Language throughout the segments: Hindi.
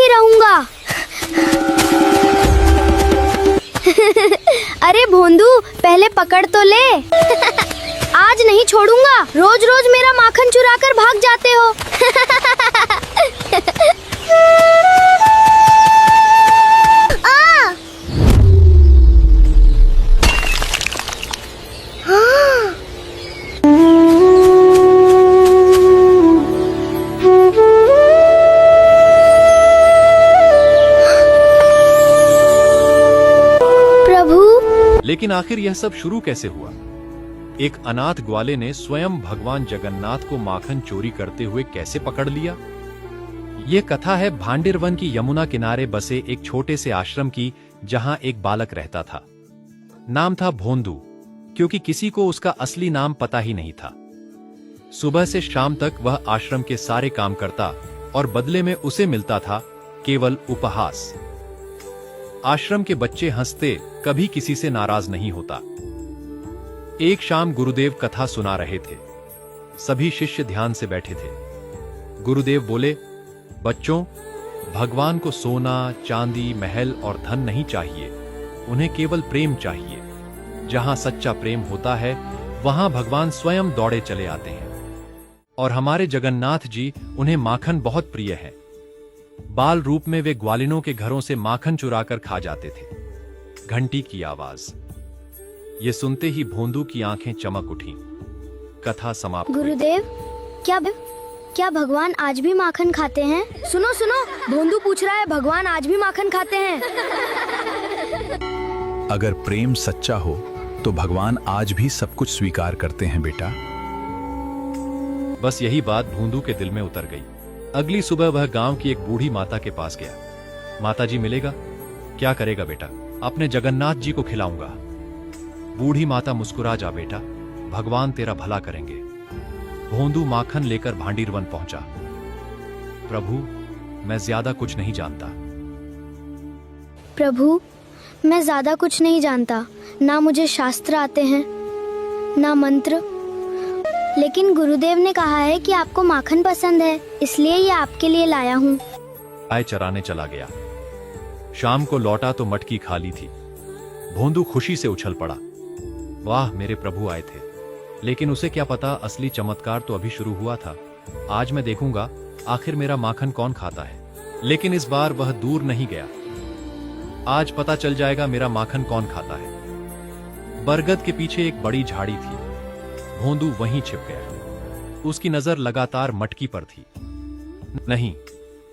ही रहूंगा। अरे भोंदू, पहले पकड़ तो ले। आज नहीं छोड़ूंगा। रोज रोज मेरा माखन चुरा कर भाग जाते हो। लेकिन आखिर यह सब शुरू कैसे हुआ? एक अनाथ ग्वाले ने स्वयं भगवान जगन्नाथ को माखन चोरी करते हुए कैसे पकड़ लिया? यह कथा है भांडिरवन की यमुना किनारे बसे एक छोटे से आश्रम की, जहां एक बालक रहता था। नाम था भोंदू, क्योंकि किसी को उसका असली नाम पता ही नहीं था। सुबह से शाम तक वह आश्रम के सारे काम करता और बदले में उसे मिलता था केवल उपहास। आश्रम के बच्चे हंसते, कभी किसी से नाराज नहीं होता। एक शाम गुरुदेव कथा सुना रहे थे। सभी शिष्य ध्यान से बैठे थे। गुरुदेव बोले, बच्चों, भगवान को सोना, चांदी, महल और धन नहीं चाहिए। उन्हें केवल प्रेम चाहिए। जहां सच्चा प्रेम होता है, वहां भगवान स्वयं दौड़े चले आते हैं। और हमारे जगन्नाथ जी, उन्हें माखन बहुत प्रिय है। बाल रूप में वे ग्वालिनों के घरों से माखन चुराकर खा जाते थे। घंटी की आवाज। ये सुनते ही भोंदू की आंखें चमक उठी। कथा समाप्त। गुरुदेव, क्या भगवान आज भी माखन खाते हैं? सुनो सुनो, भोंदू पूछ रहा है, भगवान आज भी माखन खाते हैं? अगर प्रेम सच्चा हो तो भगवान आज भी सब कुछ स्वीकार करते हैं बेटा। बस यही बात भोंदू के दिल में उतर गई। अगली सुबह वह गांव की एक बूढ़ी माता के पास गया। माता जी मिलेगा? क्या करेगा बेटा? अपने जगन्नाथ जी को खिलाऊंगा। बूढ़ी माता, मुस्कुरा जा बेटा, भगवान तेरा भला करेंगे। भोंदू माखन लेकर भांडिरवन पहुंचा। प्रभु, मैं ज्यादा कुछ नहीं जानता। प्रभु, मैं ज्यादा कुछ नहीं जानता। ना मुझे शास्त्र आते हैं, ना मंत्र। लेकिन गुरुदेव ने कहा है कि आपको माखन पसंद है, इसलिए ये आपके लिए लाया हूँ। गाय चराने चला गया। शाम को लौटा तो मटकी खाली थी। भोंदू खुशी से उछल पड़ा। वाह, मेरे प्रभु आए थे। लेकिन उसे क्या पता, असली चमत्कार तो अभी शुरू हुआ था। आज मैं देखूंगा आखिर मेरा माखन कौन खाता है। लेकिन इस बार वह दूर नहीं गया। आज पता चल जाएगा मेरा माखन कौन खाता है। बरगद के पीछे एक बड़ी झाड़ी थी। भोंदू वहीं छिप गया। उसकी नजर लगातार मटकी पर थी। नहीं,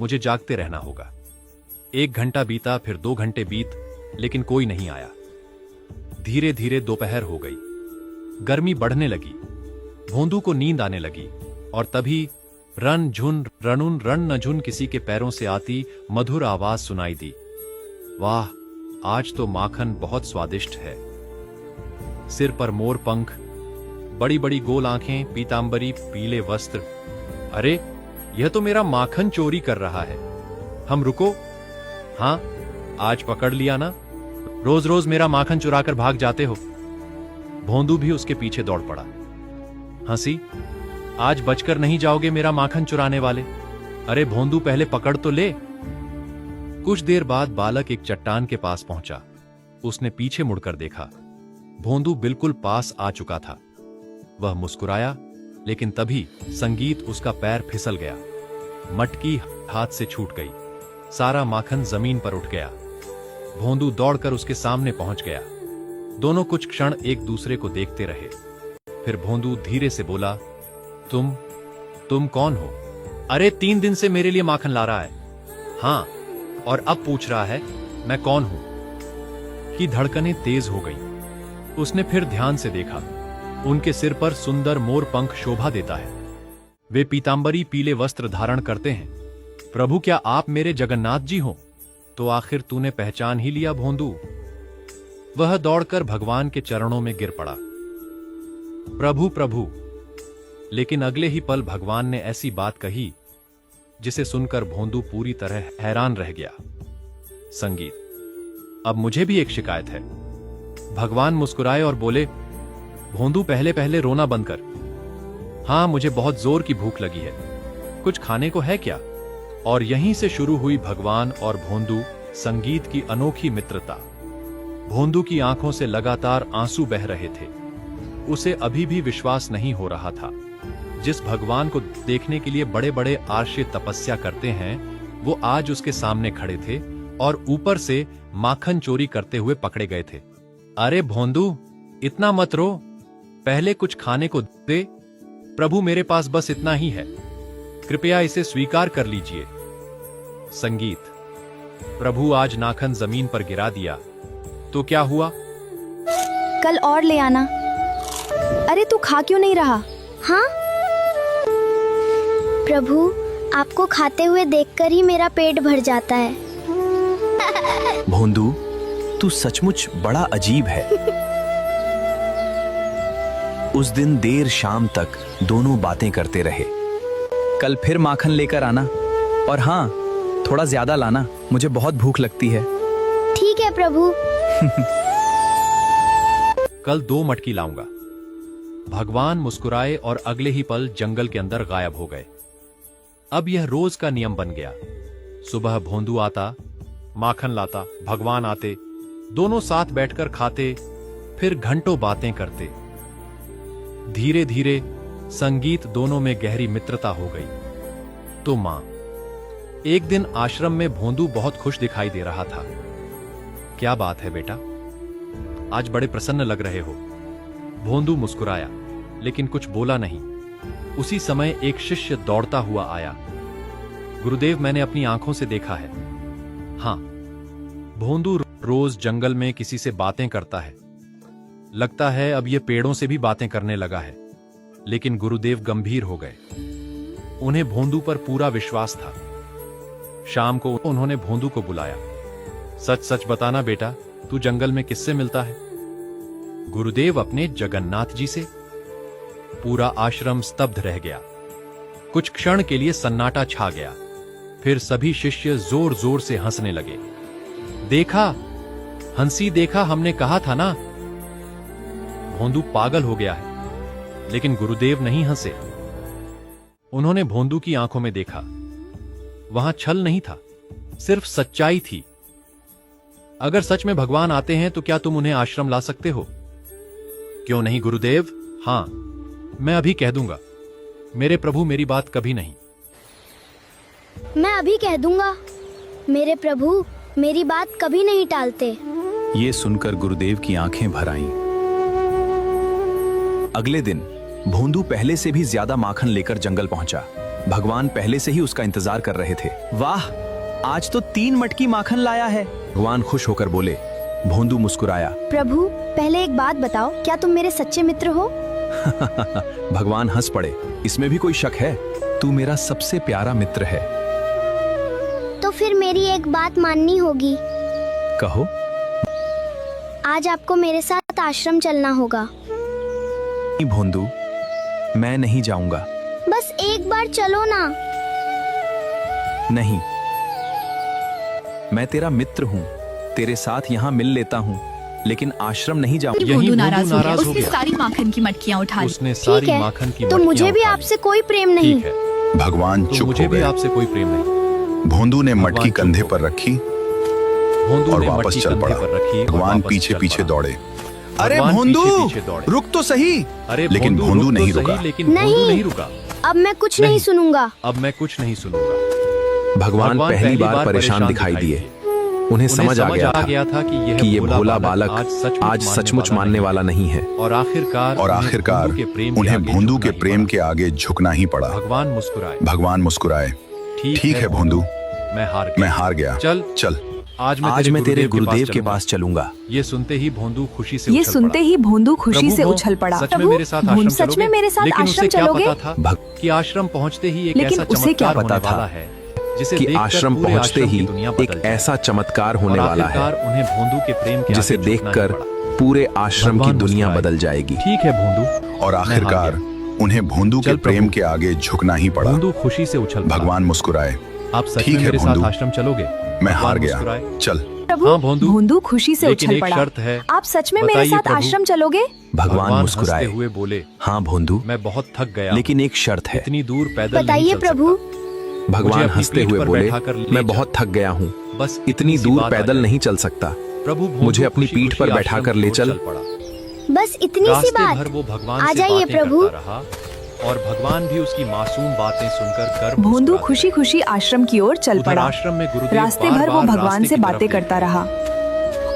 मुझे जागते रहना होगा। 1 घंटा बीता, फिर 2 घंटे बीत, लेकिन कोई नहीं आया। धीरे धीरे दोपहर हो गई। गर्मी बढ़ने लगी। भोंदू को नींद आने लगी। और तभी रन झुन रणुन रण नझुन किसी के पैरों से आती मधुर आवाज सुनाई दी। वाह, आज तो माखन बहुत स्वादिष्ट है। सिर पर मोर पंख, बड़ी बड़ी गोल आंखें, पीतांबरी, पीले वस्त्र। अरे, यह तो मेरा माखन चोरी कर रहा है। हम रुको। हाँ, आज पकड़ लिया ना? रोज रोज मेरा माखन चुराकर भाग जाते हो। भोंदू भी उसके पीछे दौड़ पड़ा। हंसी, आज बचकर नहीं जाओगे मेरा माखन चुराने वाले। अरे भोंदू, पहले पकड़ तो ले। कुछ देर बाद बालक एक चट्टान के पास पहुंचा। उसने पीछे मुड़कर देखा। भोंदू बिल्कुल पास आ चुका था। वह मुस्कुराया, लेकिन तभी संगीत उसका पैर फिसल गया। मटकी हाथ से छूट गई। सारा माखन जमीन पर उठ गया। भोंदू दौड़कर उसके सामने पहुंच गया। दोनों कुछ क्षण एक दूसरे को देखते रहे। फिर भोंदू धीरे से बोला, तुम कौन हो? अरे, 3 दिन से मेरे लिए माखन ला रहा है। हाँ, और अब पूछ रहा है मैं कौन हूं? की धड़कनें तेज हो गईं। उसने फिर ध्यान से देखा। उनके सिर पर सुंदर मोर पंख शोभा देता है। वे पीतांबरी पीले वस्त्र धारण करते हैं। प्रभु, क्या आप मेरे जगन्नाथ जी हो? तो आखिर तूने पहचान ही लिया भोंदू। वह दौड़कर भगवान के चरणों में गिर पड़ा। प्रभु प्रभु। लेकिन अगले ही पल भगवान ने ऐसी बात कही जिसे सुनकर भोंदू पूरी तरह हैरान रह गया। संगीत, अब मुझे भी एक शिकायत है। भगवान मुस्कुराए और बोले, भोंदू, पहले पहले रोना बंद कर। हाँ, मुझे बहुत जोर की भूख लगी है। कुछ खाने को है क्या? और यहीं से शुरू हुई भगवान और भोंदू संगीत की अनोखी मित्रता। भोंदू की आंखों से लगातार आंसू बह रहे थे। उसे अभी भी विश्वास नहीं हो रहा था। जिस भगवान को देखने के लिए बड़े बड़े आर्षे तपस्या करते हैं, वो आज उसके सामने खड़े थे और ऊपर से माखन चोरी करते हुए पकड़े गए थे। अरे भोंदू, इतना मत रो, पहले कुछ खाने को दे। प्रभु, मेरे पास बस इतना ही है, कृपया इसे स्वीकार कर लीजिए। संगीत। प्रभु आज नाखन जमीन पर गिरा दिया तो क्या हुआ? कल और ले आना। अरे तू खा क्यों नहीं रहा? हाँ प्रभु, आपको खाते हुए देखकर ही मेरा पेट भर जाता है। भोंदू, तू सचमुच बड़ा अजीब है। उस दिन देर शाम तक दोनों बातें करते रहे। कल फिर माखन लेकर आना, और हाँ, थोड़ा ज्यादा लाना, मुझे बहुत भूख लगती है। ठीक है प्रभु। कल 2 मटकी लाऊंगा। भगवान मुस्कुराए और अगले ही पल जंगल के अंदर गायब हो गए। अब यह रोज का नियम बन गया। सुबह भोंदू आता, माखन लाता, भगवान आते, दोनों साथ बैठकर खाते, फिर घंटों बातें करते। धीरे धीरे संगीत दोनों में गहरी मित्रता हो गई। तो मां, एक दिन आश्रम में भोंदू बहुत खुश दिखाई दे रहा था। क्या बात है बेटा, आज बड़े प्रसन्न लग रहे हो। भोंदू मुस्कुराया, लेकिन कुछ बोला नहीं। उसी समय एक शिष्य दौड़ता हुआ आया। गुरुदेव, मैंने अपनी आंखों से देखा है। हां, भोंदू रोज जंगल में किसी से बातें करता है। लगता है अब ये पेड़ों से भी बातें करने लगा है। लेकिन गुरुदेव गंभीर हो गए। उन्हें भोंदू पर पूरा विश्वास था। शाम को उन्होंने भोंदू को बुलाया। सच सच बताना बेटा, तू जंगल में किससे मिलता है? गुरुदेव, अपने जगन्नाथ जी से। पूरा आश्रम स्तब्ध रह गया। कुछ क्षण के लिए सन्नाटा छा गया। फिर सभी शिष्य जोर जोर से हंसने लगे। देखा हंसी, देखा, हमने कहा था ना। भोंदू पागल हो गया है। लेकिन गुरुदेव नहीं हंसे। उन्होंने भोंदू की आंखों में देखा। वहां छल नहीं था, सिर्फ सच्चाई थी। अगर सच में भगवान आते हैं तो क्या तुम उन्हें आश्रम ला सकते हो? क्यों नहीं गुरुदेव, हां, मैं अभी कह दूंगा। मेरे प्रभु, मेरी बात कभी नहीं। मैं अभी कह दूंगा। मेरे प्रभु मेरी बात कभी नहीं टालते। ये सुनकर गुरुदेव की आंखें भर आईं। अगले दिन भोंदू पहले से भी ज्यादा माखन लेकर जंगल पहुंचा। भगवान पहले से ही उसका इंतजार कर रहे थे। वाह, आज तो 3 मटकी माखन लाया है। भगवान खुश होकर बोले। भोंदू मुस्कुराया। प्रभु, पहले एक बात बताओ, क्या तुम मेरे सच्चे मित्र हो? भगवान हंस पड़े। इसमें भी कोई शक है? तू मेरा सबसे प्यारा मित्र है। तो फिर मेरी एक बात माननी होगी। कहो। आज आपको मेरे साथ आश्रम चलना होगा। भोंदू, मैं नहीं जाऊंगा। बस एक बार चलो ना। नहीं, मैं तेरा मित्र हूँ। तेरे साथ यहाँ मिल लेता हूँ, लेकिन आश्रम नहीं जाऊंगा। यही भोंदू नाराज हो गया। हो उसने गया। सारी माखन की मटकियां उठा ली। उसने ठीक सारी है, माखन की तो मटकियां मुझे भी उठा ली। आपसे कोई प्रेम नहीं। ठीक है, भगवान तो चुप मुझे हो भी गए। आपसे कोई प्रेम नहीं। भोंदू ने भगवान मटकी चुप कंधे हो पर रखी भोंदू और ने वापस मटकी चल कंधे पड़ा। पर रखी और भगवान वापस पीछे चल पीछे पड़ा। दौड़े। अरे भगवान भोंदू, पीछे-पीछे दौड़े। रुक तो सही। अरे लेकिन भोंदू रुक नहीं तो सही, रुका। लेकिन भोंदू नहीं। नहीं रुका। अब मैं कुछ नहीं। नहीं सुनूंगा। अब मैं कुछ नहीं सुनूंगा। भगवान पहली बार परेशान दिखाई दिए। उन्हें समझ आ गया था कि ये भोला बालक आज सचमुच सचमुच मानने वाला नहीं है। और आखिरकार उन्हें भोंदू के प्रेम के आगे झुकना ही पड़ा। भगवान मुस्कुराए। भगवान मुस्कुराए। ठीक है भोंदू, मैं हार गया। चल आज मैं तेरे गुरुदेव के पास चलूंगा। ये सुनते ही भोंदू खुशी से ये उछल सुनते पड़ा। ही भोंदू खुशी प्रभु, से वो उछल पड़ा। सच में मेरे साथ आश्रम सच में चलोगे? मेरे साथ लेकिन आश्रम उसे क्या चलोगे? पता था कि आश्रम पहुंचते ही एक लेकिन ऐसा उसे क्या चमत्कार पता होने था वाला है जिसे कि देखकर आश्रम पूरे पहुंचते आश्रम ही की दुनिया एक बदल जाए। ऐसा चमत्कार होने और वाला है आखिरकार उन्हें भोंदू के प्रेम के जिसे आगे झुकना ही देखकर पड़ा। पूरे आश्रम की भगवान दुनिया मुस्कुराए। बदल जाएगी। ठीक है भोंदू। और आखिरकार उन्हें भोंदू के चल प्रेम प्रभु। के आगे झुकना ही पड़ा। भोंदू खुशी से उछल पड़ा। भगवान मुस्कुराए। आप सच ठीक में है मेरे साथ भोंदू। आश्रम चलोगे? मैं हार भगवान गया। मुस्कुराए। चल। प्रभु, हाँ, भोंदू। भोंदू खुशी से लेकिन उछल एक पड़ा। शर्त है। आप सच में मेरे बताइए साथ प्रभु। आश्रम चलोगे? भगवान हंसते मुस्कुराए। हुए बोले, हाँ भोंदू, मैं बहुत थक गया। लेकिन एक शर्त है। इतनी दूर पैदल नहीं बताइए चल प्रभु। सकता। भगवान अपनी हंसते पीठ हुए पर बोले, बैठाकर ले मैं जा। बहुत थक गया हूँ, बस इतनी सी दूर बात आ पैदल जाए। नहीं चल सकता, प्रभु भोंदू मुझे अपनी खुशी-खुशी पीठ पर आश्रम बैठाकर की ले ओर चल। पड़ा। बस इतनी सी रास्ते बात। भर वो भगवान आ से जाइए बातें प्रभु। करता रहा और भगवान भी उसकी मासूम बातें सुनकर गर्व भोंदू मुस्कुराते खुशी खुशी आश्रम की ओर चल उधर पड़ा। आश्रम में गुरुदेव रास्ते भर वो बार-बार भगवान रास्ते से की तरफ बातें देखते करता रहा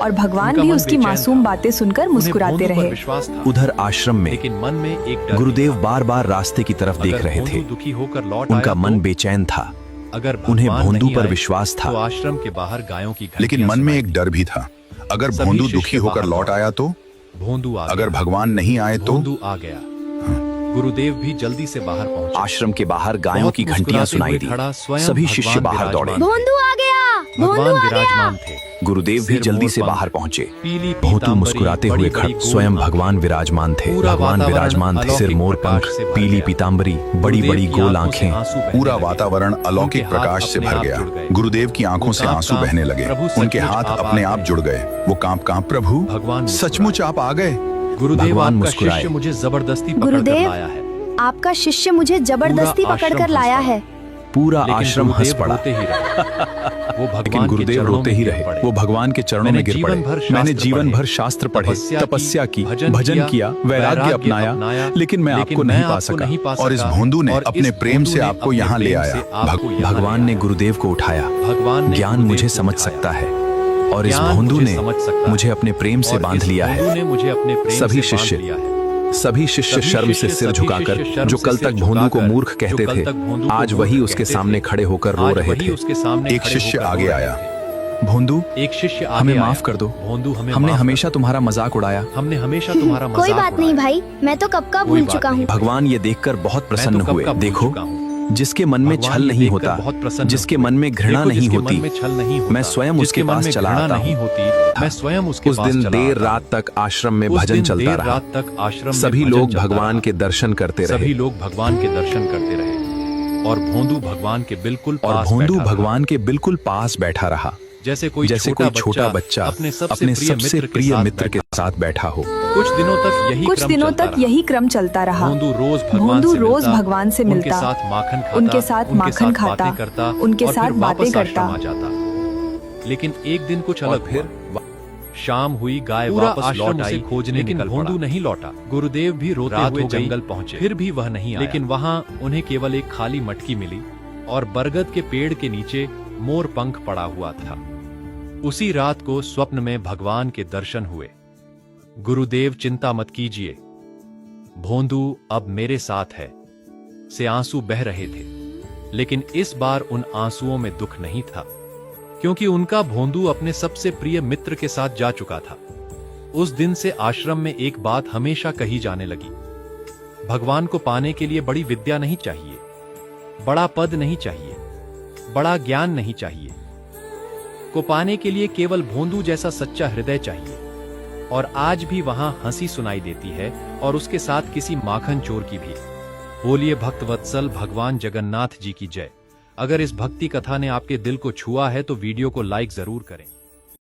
और भगवान उनका भी मन उसकी बेचैन मासूम था। बातें सुनकर उन्हें मुस्कुराते भोंदू पर रहे। विश्वास था, उधर आश्रम में लेकिन मन में एक डर भी गुरुदेव था। बार बार रास्ते की तरफ देख अगर रहे भोंदू थे। दुखी होकर लौट उनका आया मन तो, बेचैन था। अगर उन्हें भगवान भोंदू नहीं पर आए, विश्वास था। तो आश्रम के बाहर गायों की लेकिन घंटियां मन में सुनाई एक डर भी था, अगर सभी भोंदू शिष्य दुखी होकर बाहर लौट लौटे। आया तो, भोंदू आ अगर गया। भगवान नहीं आए तो। भोंदू आ गया। गुरुदेव भी जल्दी से बाहर पहुंचे। आश्रम के बाहर गायों बहुत की घंटियां मुस्कुराते सुनाई हुए दी। खड़ा स्वयं सभी भगवान शिष्य बाहर दौड़े। विराजमान थे। भोंदू आ गया। भोंदू भगवान आ गया। विराजमान थे। गुरुदेव भी सिर जल्दी मोर से पंख, बाहर पहुंचे। पीली भोंदू पीतांबरी, मुस्कुराते हुए बड़ी-बड़ी गोल स्वयं आंखें। भगवान विराजमान थे। पूरा भगवान वातावरण विराजमान थे। सिर अलौकिक मोर प्रकाश पंख, से भर पीली गया। पीतांबरी, बड़ी गुरुदेव बड़ी की गोल आंखों से आंखें। आंसू बहने पूरा लगे। वातावरण अलौकिक उनके हाथ प्रकाश से अपने भर आप गया। जुड़ गए। गुरुदेव की आंखों से वो आंसू कांप-कांप, बहने लगे। प्रभु उनके सचमुच हाथ आप आ अपने आप गए। जुड़ गए। वो कांप कांप, प्रभु भगवान सचमुच आप आ गए। गुरुदेव भगवान आपका मुस्कुराए। शिष्य मुझे जबरदस्ती पकड़ कर गुरुदेव, लाया है। आपका शिष्य मुझे जबरदस्ती पूरा पकड़ कर आश्रम लाया हंस है। पूरा लेकिन आश्रम हंस गुरुदेव पड़ा। रोते ही रहे। वो भगवान लेकिन के गुरुदेव चरणों रोते में ही गिर रहे। पड़े। वो भगवान के चरणों मैंने में गिर जीवन भर पड़े। शास्त्र मैंने जीवन पढ़े, भर शास्त्र पढ़े, तपस्या की, भजन भजन किया, वैराग्य अपनाया, लेकिन मैं आपको नहीं पा सका। और इस भोंदू ने अपने प्रेम से आपको यहाँ ले आया। भगवान ने गुरुदेव को उठाया। भगवान ने ज्ञान गुरुदेव मुझे को समझ उठाया। सकता है और इस ज्ञान भोंदू मुझे ने समझ सकता है। मुझे अपने प्रेम से और बांध इस लिया भोंदू है। ने मुझे अपने प्रेम सभी से बांध शिष्य लिया है। सभी शिष्य सभी शर्म से शिष्य, सिर सभी झुकाकर, शिष्य शर्म जो से कल सिर तक भोंदू को झुकाकर, मूर्ख कहते जो कल थे, तक भोंदू को आज मूर्ख वही उसके कहते सामने थे, खड़े होकर रो आज रहे वही थे। उसके सामने एक खड़े शिष्य होकर आगे रो रहे आया। थे। भोंदू, एक शिष्य आगे हमें आया। माफ कर दो। भोंदू, हमें हमने माफ कर हमेशा दो। तुम्हारा मजाक उड़ाया। हमने हमेशा तुम्हारा मजाक कोई बात नहीं उड़ाया। भाई, मैं तो कब का कोई भूल बात चुका नहीं हूँ। भाई। भगवान ये देखकर बहुत प्रसन्न मैं तो कब हुए। का भूल देखो, चुका हूँ। जिसके मन में भगवान छल ये नहीं देखकर होता, बहुत प्रसन्न जिसके हुए। मन में घृणा देखो, नहीं जिसके होती, मन में छल नहीं होता, मैं स्वयं जिसके उसके मन पास में चला घृणा आता नहीं हूँ। होती, मैं स्वयं उसके उस पास दिन चला देर आता रात तक आश्रम में हूँ। उस भजन दिन चलता देर रहा। रात तक आश्रम में सभी भजन लोग चलता भगवान रहा। के दर्शन करते रहे। सभी लोग भगवान के दर्शन करते रहे और भोंदू भगवान के बिल्कुल और पास भोंदू बैठा रहा। भगवान के बिल्कुल पास बैठा रहा, जैसे कोई छोटा बच्चा अपने सबसे प्रिय मित्र के साथ बैठा हो। कुछ दिनों तक यही कुछ क्रम दिनों चलता तक रहा। यही क्रम चलता रहा। भोंदू रोज भगवान से मिलता, उनके साथ माखन खाता, उनके साथ माखन खाता, बातें करता, उनके और साथ फिर बातें वापस करता। आश्रम आ जाता। लेकिन एक दिन कुछ और अलग फिर हुआ। शाम हुई, गाय वापस लौट आई, खोजने निकल पड़ा। भोंदू नहीं लौटा। गुरुदेव भी रोते हुए जंगल पहुंचे, फिर भी वह नहीं आया। लेकिन वहां उन्हें केवल एक खाली मटकी मिली और बरगद के पेड़ के नीचे मोर पंख पड़ा हुआ था। उसी रात को स्वप्न में भगवान के दर्शन हुए। गुरुदेव, चिंता मत कीजिए, भोंदू अब मेरे साथ है से आंसू बह रहे थे। लेकिन इस बार उन आंसुओं में दुख नहीं था, क्योंकि उनका भोंदू अपने सबसे प्रिय मित्र के साथ जा चुका था। उस दिन से आश्रम में एक बात हमेशा कही जाने लगी, भगवान को पाने के लिए बड़ी विद्या नहीं चाहिए, बड़ा पद नहीं चाहिए, बड़ा ज्ञान नहीं चाहिए। को पाने के लिए केवल भोंदू जैसा सच्चा हृदय चाहिए। और आज भी वहां हंसी सुनाई देती है, और उसके साथ किसी माखन चोर की भी। बोलिए भक्त वत्सल भगवान जगन्नाथ जी की जय। अगर इस भक्ति कथा ने आपके दिल को छुआ है तो वीडियो को लाइक जरूर करें।